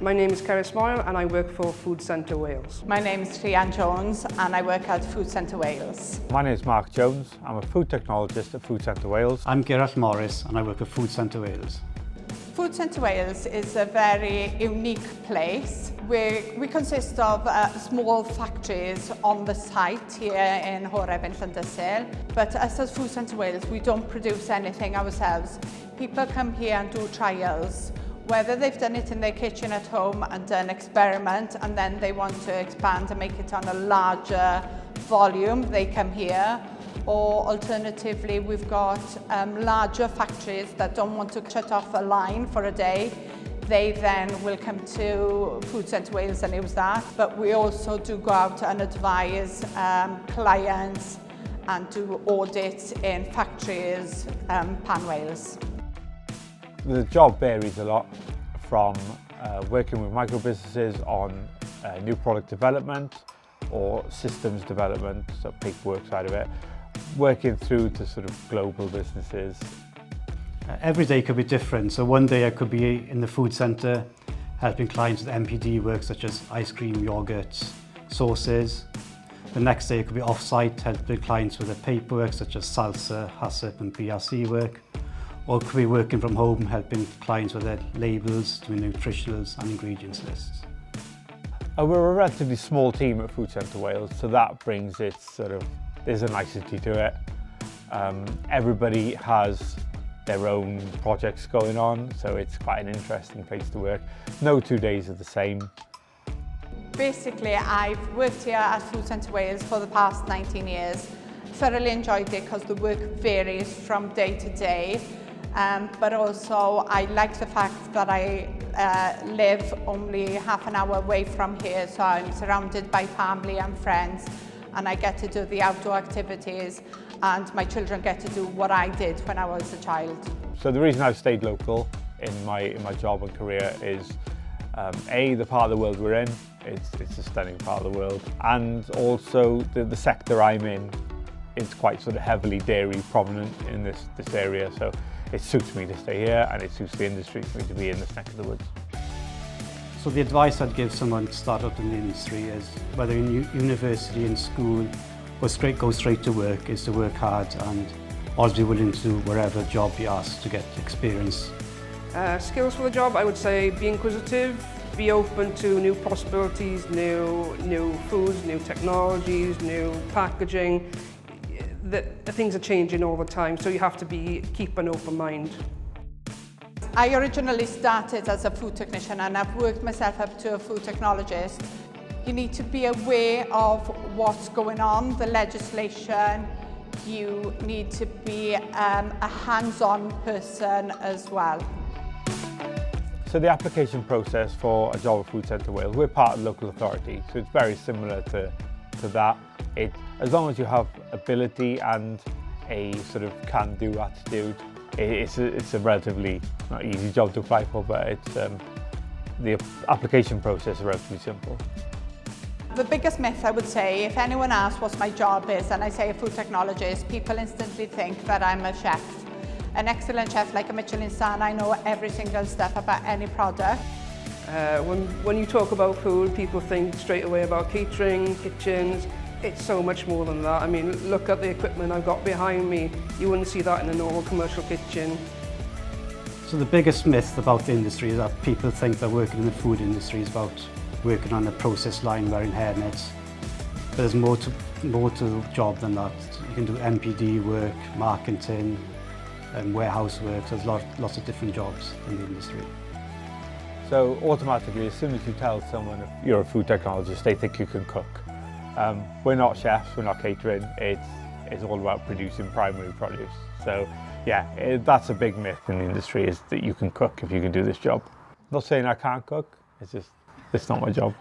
My name is Cerys Moyle and I work for Food Centre Wales. My name is Rhian Jones and I work at Food Centre Wales. My name is Mark Jones. I'm a food technologist at Food Centre Wales. I'm Gerard Morris and I work at Food Centre Wales. Food Centre Wales is a very unique place. We consist of small factories on the site here in Horeb in Llandysil, but us as Food Centre Wales, we don't produce anything ourselves. People come here and do trials, whether they've done it in their kitchen at home and done experiment and then they want to expand and make it on a larger volume, they come here. Or alternatively, we've got larger factories that don't want to shut off a line for a day. They then will come to Food Centre Wales and use that. But we also do go out and advise clients and do audits in factories pan Wales. The job varies a lot from working with micro businesses on new product development or systems development, so paperwork side of it, working through to sort of global businesses. Every day could be different. So one day I could be in the food centre helping clients with MPD work such as ice cream, yogurts, sauces. The next day I could be off-site helping clients with their paperwork such as SALSA, HACCP and BRC work. Or could be working from home helping clients with their labels, doing nutritionals and ingredients lists. We're a relatively small team at Food Centre Wales, so that brings its there's a nicety to it. Everybody has their own projects going on, so it's quite an interesting place to work. No 2 days are the same. Basically, I've worked here at Food Centre Wales for the past 19 years. Thoroughly enjoyed it because the work varies from day to day. But also I like the fact that I live only half an hour away from here, so I'm surrounded by family and friends and I get to do the outdoor activities and my children get to do what I did when I was a child. So the reason I've stayed local in my job and career is A, the part of the world we're in, it's a stunning part of the world, and also the sector I'm in, it's quite sort of heavily dairy prominent in this area, so it suits me to stay here and it suits the industry for me to be in this neck of the woods. So the advice I'd give someone to start out in the industry is, whether in university, in school, or go straight to work, is to work hard and always be willing to do whatever job you ask to get experience. Skills for the job, I would say be inquisitive, be open to new possibilities, new foods, new technologies, new packaging. The things are changing all the time, so you have to keep an open mind. I originally started as a food technician and I've worked myself up to a food technologist. You need to be aware of what's going on, the legislation. You need to be a hands-on person as well. So the application process for a job at Food Centre Wales, we're part of the local authority, so it's very similar to that. As long as you have ability and a sort of can-do attitude, it's a relatively not easy job to apply for, but the application process is relatively simple. The biggest myth, I would say, if anyone asks what my job is and I say a food technologist, people instantly think that I'm a chef. An excellent chef like a Michelin star, I know every single step about any product. When you talk about food, people think straight away about catering, kitchens. It's so much more than that. I mean, look at the equipment I've got behind me. You wouldn't see that in a normal commercial kitchen. So the biggest myth about the industry is that people think that working in the food industry is about working on a process line wearing hairnets. But there's more to the job than that. You can do MPD work, marketing, and warehouse work. So there's lots of different jobs in the industry. So automatically, as soon as you tell someone you're a food technologist, they think you can cook. We're not chefs, we're not catering, it's all about producing primary produce. So yeah, that's a big myth in the industry, is that you can cook if you can do this job. I'm not saying I can't cook, it's not my job.